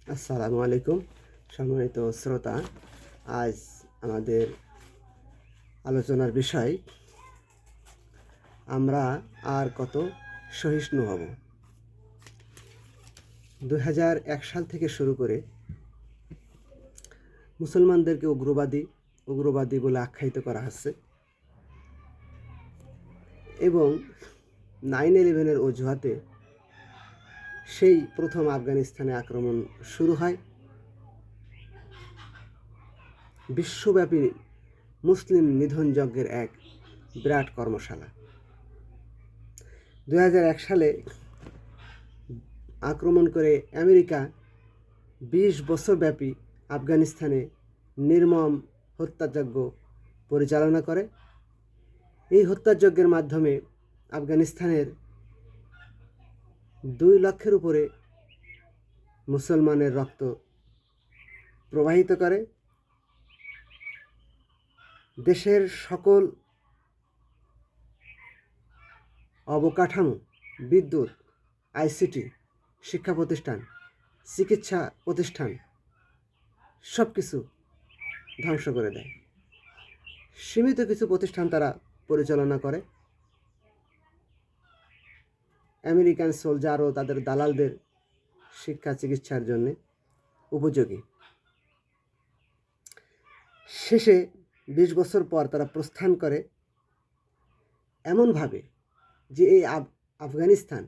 আসসালামু আলাইকুম সম্মানিত শ্রোতা। আজ আমাদের আলোচনার বিষয়, আমরা আর কত সহিষ্ণু হব। 2001 সাল থেকে শুরু করে মুসলমানদেরকে উগ্রবাদী বলে আখ্যায়িত করা হচ্ছে এবং 9/11-এর অজুহাতে সেই প্রথম আফগানিস্তানে আক্রমণ শুরু হয়। বিশ্বব্যাপী মুসলিম নিধন যজ্ঞের এক বিরাট কর্মশালা। 2001 সালে আক্রমণ করে আমেরিকা 20 বছরব্যাপী আফগানিস্তানে নির্মম হত্যাযজ্ঞ পরিচালনা করে। এই হত্যাযজ্ঞের মাধ্যমে আফগানিস্তানের 2 লক্ষের উপরে মুসলমানের রক্ত প্রবাহিত করে। দেশের সকল অবকাঠামো, বিদ্যুৎ, আইসিটি, শিক্ষা প্রতিষ্ঠান, চিকিৎসা প্রতিষ্ঠান সব কিছু ধ্বংস করে দেয়। সীমিত কিছু প্রতিষ্ঠান তারা পরিচালনা করে। আমেরিকান সোলজার ও তাদের দালালদের শিক্ষা চিকিৎসার জন্য উপযোগী। শেষে 20 বছর পর তারা প্রস্থান করে এমনভাবে যে এই আফগানিস্তান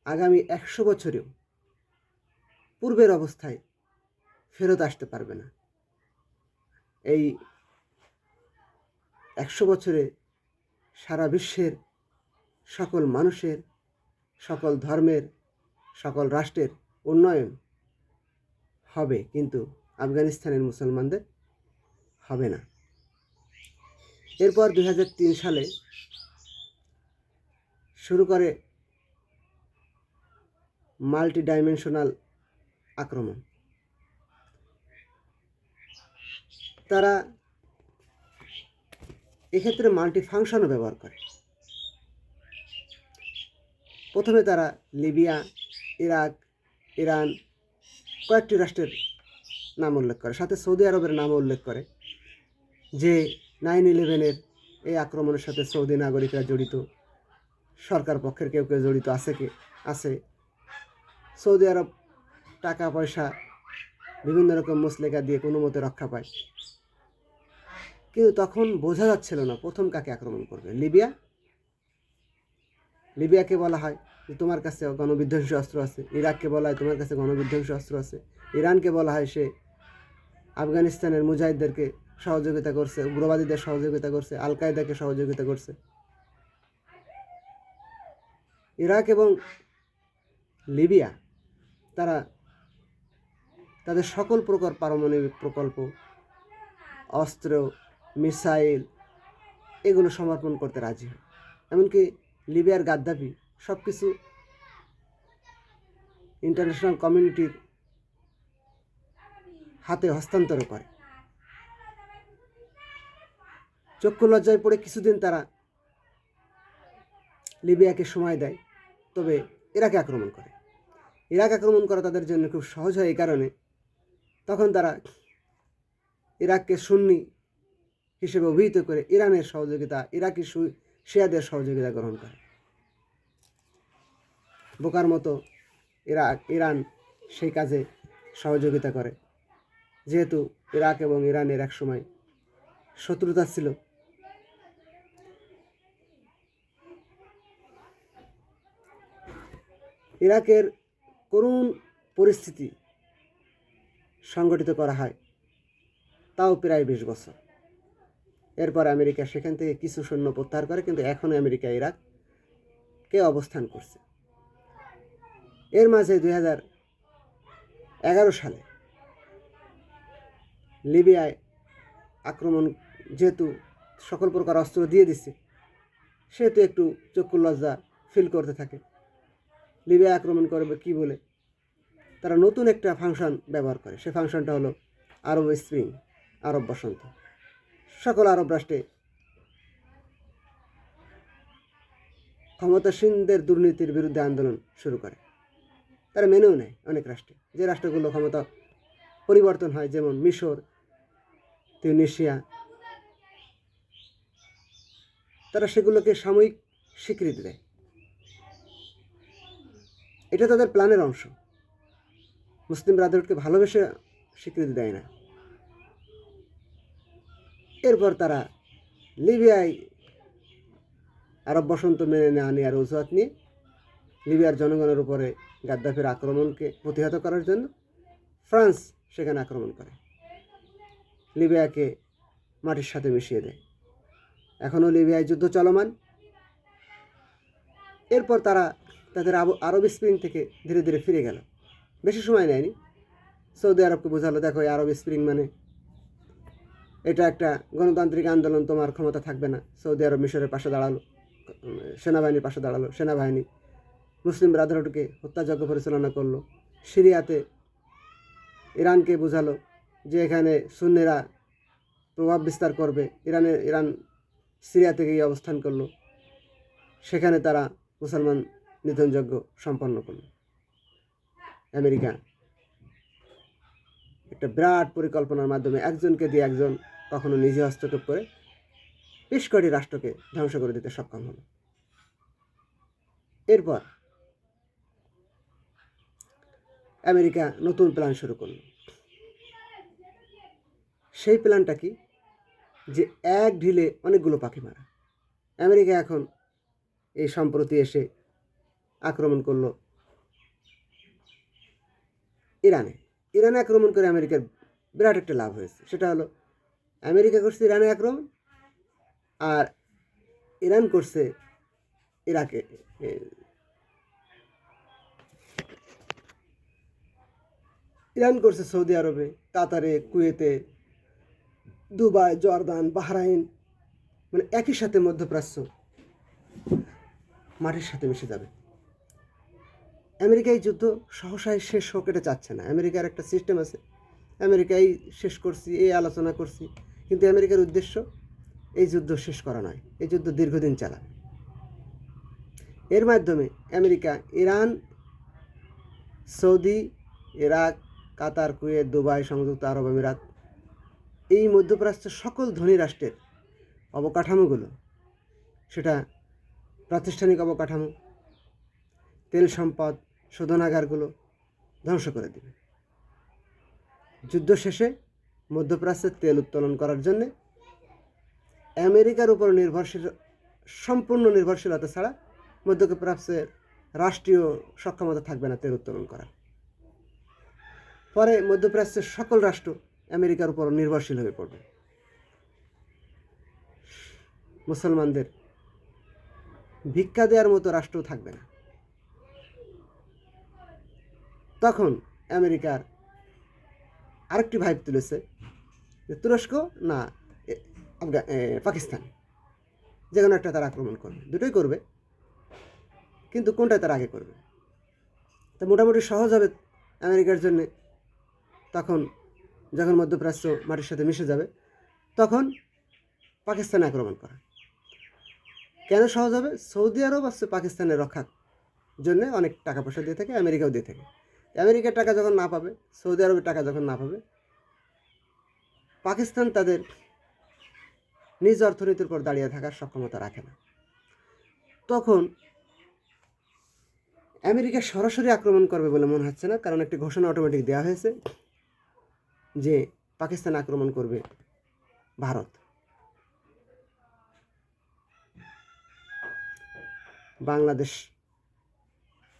আগামী 100 বছরেও পূর্বের অবস্থায় ফেরত আসতে পারবে না। এই 100 বছরে সারা বিশ্বের সকল মানুষের, সকল ধর্মের, সকল রাষ্ট্রের উন্নয়ন হবে, কিন্তু আফগানিস্তানের মুসলমানদের হবে না। এরপর 2003 সালে শুরু করে মাল্টি ডাইমেনশনাল আক্রমণ। তারা এক্ষেত্রে মাল্টি ফাংশনও ব্যবহার করে। প্রথমে তারা লিবিয়া, ইরাক, ইরান কয়েকটি রাষ্ট্রের নাম উল্লেখ করে, সাথে সৌদি আরবের নামও উল্লেখ করে যে 9/11-এর এই আক্রমণের সাথে সৌদি নাগরিকরা জড়িত, সরকার পক্ষের কেউ কেউ জড়িত আছে। সৌদি আরব টাকা পয়সা বিভিন্ন রকম মুসলেকা দিয়ে কোনো মতে রক্ষা পায়, কিন্তু তখন বোঝা যাচ্ছিল না প্রথম কাকে আক্রমণ করবে। লিবিয়াকে বলা হয় যে তোমার কাছে গণবিধ্বংসী অস্ত্র আছে। ইরাককে বলা হয় তোমার কাছে গণবিধ্বংসী অস্ত্র আছে। ইরানকে বলা হয় সে আফগানিস্তানের মুজাহিদদেরকে সহযোগিতা করছে, উগ্রবাদীদের সহযোগিতা করছে, আল কায়দাকে সহযোগিতা করছে। ইরাক এবং লিবিয়া তারা তাদের সকল প্রকার পারমাণবিক প্রকল্প, অস্ত্র, মিসাইল এগুলো সমর্পণ করতে রাজি হয়। এমনকি লিবিয়ার গাদ্দাফি সব কিছু ইন্টারন্যাশনাল কমিউনিটির হাতে হস্তান্তর করে। চক্ষু লজ্জায় পড়ে কিছুদিন তারা লিবিয়াকে সময় দেয়, তবে ইরাকে আক্রমণ করে। ইরাক আক্রমণ করা তাদের জন্য খুব সহজ হয় এই কারণে, তখন তারা ইরাককে সুন্নি হিসেবে অভিহিত করে ইরানের সহযোগিতা, ইরাকি শিয়াদের সহযোগিতা গ্রহণ করে। বোকার মতো ইরান সেই কাজে সহযোগিতা করে, যেহেতু ইরাক এবং ইরানের একসময় শত্রুতা ছিল। ইরাকের করুণ পরিস্থিতি সংগঠিত করা হয়, তাও প্রায় 20 বছর। এরপর আমেরিকা সেখান থেকে কিছু সৈন্য প্রত্যাহার করে, কিন্তু এখনও আমেরিকা ইরাককে অবস্থান করছে। এর মাঝে 2011 সালে লিবিয়ায় আক্রমণ, যেহেতু সকল প্রকার অস্ত্র দিয়ে দিচ্ছে, সেহেতু একটু চক্ষু লজ্জা ফিল করতে থাকে। লিবিয়া আক্রমণ করবে কি বলে তারা নতুন একটা ফাংশন ব্যবহার করে। সে ফাংশনটা হলো আরব স্প্রিং, আরব বসন্ত। সকল আরব রাষ্ট্রে ক্ষমতাসীনদের দুর্নীতির বিরুদ্ধে আন্দোলন শুরু করে। তারা মেনেও নেয় অনেক রাষ্ট্রে। যে রাষ্ট্রগুলো ক্ষমতা পরিবর্তন হয়, যেমন মিশর, তিউনিসিয়া, তারা সেগুলোকে সাময়িক স্বীকৃতি দেয়। এটা তাদের প্ল্যানের অংশ। মুসলিম ব্রাদারহুডকে ভালোবেসে স্বীকৃতি দেয় না। এরপর তারা লিবিয়ায় আরব বসন্ত মেনে না নেওয়ার অজুহাত নিয়ে লিবিয়ার জনগণের উপরে গাদ্দাফির আক্রমণকে প্রতিহত করার জন্য ফ্রান্স সেখানে আক্রমণ করে, লিবিয়াকে মাটির সাথে মিশিয়ে দেয়। এখনও লিবিয়ায় যুদ্ধ চলমান। এরপর তারা তাদের আরব স্প্রিং থেকে ধীরে ধীরে ফিরে গেল। বেশি সময় নেয়নি। সৌদি আরবকে বোঝালো, দেখো এই আরব স্প্রিং মানে এটা একটা গণতান্ত্রিক আন্দোলন, তোমার ক্ষমতা থাকবে না। সৌদি আরব মিশরের পাশে দাঁড়ালো, সেনাবাহিনীর পাশে দাঁড়ালো। সেনাবাহিনী মুসলিম ব্রাদারহুডকে হত্যাযজ্ঞ পরিচালনা করলো। সিরিয়াতে ইরানকে বোঝালো যে এখানে সুন্নিরা প্রভাব বিস্তার করবে। ইরান সিরিয়া থেকে অবস্থান করলো, সেখানে তারা মুসলমান নিধনযজ্ঞ সম্পন্ন করল। আমেরিকা একটা বিরাট পরিকল্পনার মাধ্যমে একজনকে দিয়ে একজন কখনো নিজে হস্তক্ষেপ করে বেশ কটি রাষ্ট্রকে ধ্বংস করে দিতে সক্ষম হলো। এরপর আমেরিকা নতুন প্ল্যান শুরু করল। সেই প্ল্যানটা কি? যে এক ঢিলে অনেকগুলো পাখি মারা। আমেরিকা এখন এই সম্প্রতি এসে আক্রমণ করলো ইরানে। ইরানে আক্রমণ করে আমেরিকার বিরাট একটা লাভ হয়েছে। সেটা হলো আমেরিকা করছে ইরানে আক্রমণ, আর ইরান করছে ইরাকে, ইরান করছে সৌদি আরবে, কাতারে, কুয়েতে, দুবাই, জর্দান, বাহরাইন, মানে একই সাথে মধ্যপ্রাচ্য মাটির সাথে মিশে যাবে। আমেরিকা এই যুদ্ধ সহসায় শেষ হোক এটা চাচ্ছে না। আমেরিকার একটা সিস্টেম আছে, আমেরিকাই শেষ করছি এই আলোচনা করছি, কিন্তু আমেরিকার উদ্দেশ্য এই যুদ্ধ শেষ করা নয়, এই যুদ্ধ দীর্ঘদিন চালাবে। এর মাধ্যমে আমেরিকা ইরান, সৌদি, ইরাক, কাতার, কুয়েত, দুবাই, সংযুক্ত আরব আমিরাত, এই মধ্যপ্রাচ্যের সকল ধনী রাষ্ট্রের অবকাঠামোগুলো, সেটা প্রাতিষ্ঠানিক অবকাঠামো, তেল সম্পদ, শোধনাগারগুলো ধ্বংস করে দেবে। যুদ্ধ শেষে মধ্যপ্রাচ্যের তেল উত্তোলন করার জন্যে আমেরিকার উপর সম্পূর্ণ নির্ভরশীলতা ছাড়া মধ্যপ্রাচ্যের রাষ্ট্রীয় সক্ষমতা থাকবে না তেল উত্তোলন করার। পরে মধ্যপ্রাচ্যের সকল রাষ্ট্র আমেরিকার উপর নির্ভরশীল হয়ে পড়বে। মুসলমানদের ভিক্ষা দেওয়ার মতো রাষ্ট্র থাকবে না। তখন আমেরিকার আরেকটি ভাইব তুলেছে যে তুরস্ক না পাকিস্তান, যে কোনো একটা তারা আক্রমণ করবে, দুটোই করবে, কিন্তু কোনটা তারা আগে করবে। তা মোটামুটি সহজ হবে আমেরিকার জন্যে। তখন যখন মধ্যপ্রাচ্য মাটির সাথে মিশে যাবে, তখন পাকিস্তানে আক্রমণ করা কেন সহজ হবে? সৌদি আরব আসছে পাকিস্তানের রক্ষার জন্য অনেক টাকা পয়সা দিয়ে থাকে, আমেরিকাও দিয়ে থাকে। আমেরিকার টাকা যখন না পাবে, সৌদি আরবের টাকা যখন না পাবে, পাকিস্তান তাদের নিজ অর্থনীতির উপর দাঁড়িয়ে থাকার সক্ষমতা রাখে না। তখন আমেরিকা সরাসরি আক্রমণ করবে বলে মনে হচ্ছে না, কারণ একটি ঘোষণা অটোমেটিক দেওয়া হয়েছে যে পাকিস্তান আক্রমণ করবে ভারত। বাংলাদেশ,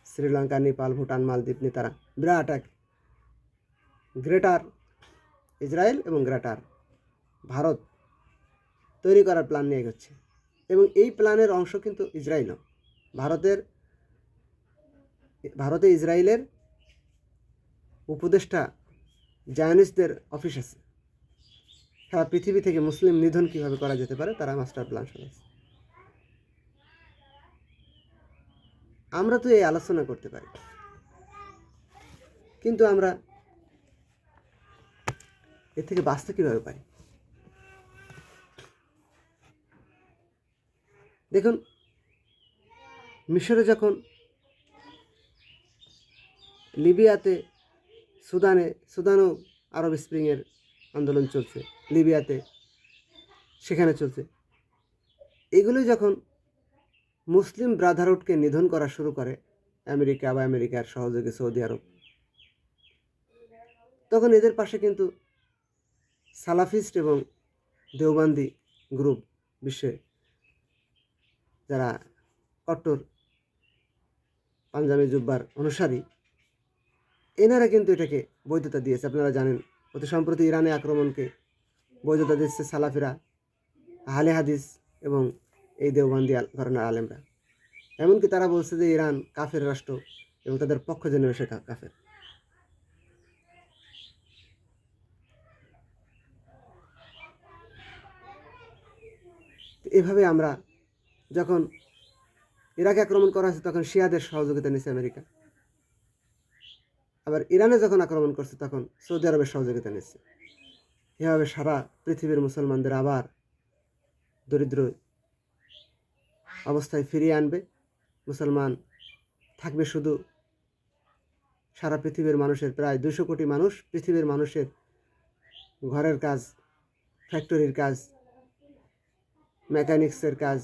শ্রীলঙ্কা, নেপাল, ভুটান, মালদ্বীপ নেতারা বিরাট এক গ্রেটার ইসরায়েল এবং গ্রেটার ভারত তৈরি করার প্ল্যান নিয়ে এগোচ্ছে, এবং এই প্ল্যানের অংশ কিন্তু ইসরায়েলও। ভারতে ইসরায়েলের উপদেষ্টা জায়নিস্টদের অফিস আছে। সারা পৃথিবী থেকে মুসলিম নিধন কীভাবে করা যেতে পারে তারা মাস্টার প্ল্যান সাজাচ্ছে। আমরা তো এই আলোচনা করতে পারি, কিন্তু আমরা এর থেকে বাঁচতে কীভাবে পারি? দেখুন, মিশরে যখন লিবিয়াতে, সুদানও আরব স্প্রিংয়ের আন্দোলন চলছে, লিবিয়াতে সেখানে চলছে। এগুলো যখন মুসলিম ব্রাদারহুডকে নিধন করা শুরু করে আমেরিকা বা আমেরিকার সহযোগী সৌদি আরব, তখন এদের পাশে কিন্তু সালাফিস্ট এবং দেওবান্দি গ্রুপ, বিশ্বে যারা কট্টর পাঞ্জাবি জুব্বার অনুসারী, এনারা কিন্তু এটাকে বৈধতা দিয়েছে। আপনারা জানেন অতি সম্প্রতি ইরানে আক্রমণকে বৈধতা দিচ্ছে সালাফিরা, আহলে হাদিস এবং এই দেওবন্দি ঘরানার আলেমরা। এমনকি তারা বলছে যে ইরান কাফের রাষ্ট্র এবং তাদের পক্ষ জেনে সে কাফের। এভাবে আমরা যখন ইরাকে আক্রমণ করা হয়েছে তখন শিয়াদের সহযোগিতা নিয়েছে আমেরিকা, আবার ইরানে যখন আক্রমণ করছে তখন সৌদি আরবের সহযোগিতা নিচ্ছে। এভাবে সারা পৃথিবীর মুসলমানদের আবার দরিদ্র অবস্থায় ফিরিয়ে আনবে। মুসলমান থাকবে শুধু সারা পৃথিবীর মানুষের, প্রায় 200 কোটি মানুষ, পৃথিবীর মানুষের ঘরের কাজ, ফ্যাক্টরির কাজ, মেকানিক্সের কাজ,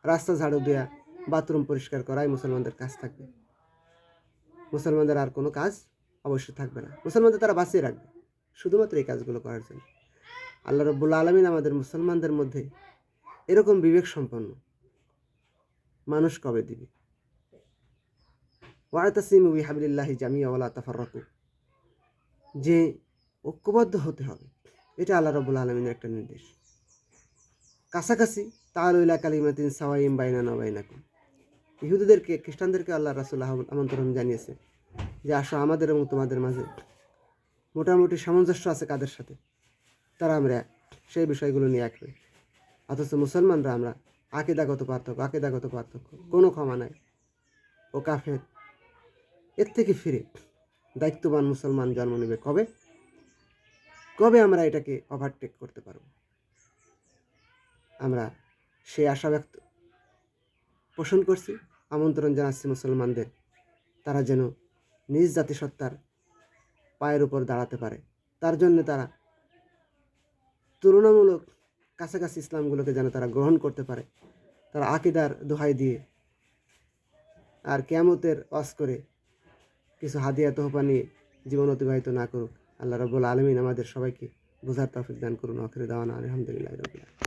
রাস্তা ঝাড়ু দেওয়া, বাথরুম পরিষ্কার করাই মুসলমানদের কাজ থাকবে। মুসলমানদের আর কোনো কাজ অবশ্যই থাকবে না। মুসলমানদের তারা বাঁচিয়ে রাখবে শুধুমাত্র এই কাজগুলো করার জন্য। আল্লাহ রাব্বুল আলামিন আমাদের মুসলমানদের মধ্যে এরকম বিবেক সম্পন্ন মানুষ কবে দিবে? ওয়াতাসিমু বিহাবলিল্লাহি জামিআ ওয়া লা তাফাররাকু, যে ঐক্যবদ্ধ হতে হবে, এটা আল্লাহ রাব্বুল আলামিনের একটা নির্দেশ। কাছাকাছি তাআলু ইলা কালিমাতিন সাওয়াইন বাইনানা ওয়া বাইনাকুম, ইহুদিদেরকে, খ্রিস্টানদেরকে আল্লাহ রাসূল আমন্ত্রণ জানিয়েছে যে আসো আমাদের এবং তোমাদের মাঝে মোটামুটি সামঞ্জস্য আছে কাদের সাথে, তারা আমরা সেই বিষয়গুলো নিয়ে এক হই। অথচ মুসলমানরা আমরা আকিদাগত পার্থক্য, কোনো ক্ষমা নাই, ও কাফের। এর থেকে ফিরে দায়িত্ববান মুসলমান জন্ম নেবে কবে আমরা এটাকে ওভারটেক করতে পারব? আমরা সেই আশা পোষণ করছি, আমন্ত্রণ জানাচ্ছি মুসলমানদের, তারা যেন নিজ জাতিসত্তার পায়ের উপর দাঁড়াতে পারে। তার জন্য তারা তুলনামূলক কাছাকাছি ইসলামগুলোকে যেন তারা গ্রহণ করতে পারে। তারা আকিদার দোহাই দিয়ে আর কিয়ামতের ওয়াজ করে কিছু হাদিয়া তোহফা নিয়ে জীবন অতিবাহিত না করুক। আল্লাহ রাব্বুল আলামিন আমাদের সবাইকে বোঝার তৌফিক দান করুন। আখির দাওয়ানা আলহামদুলিল্লাহি রাব্বিল আলামিন।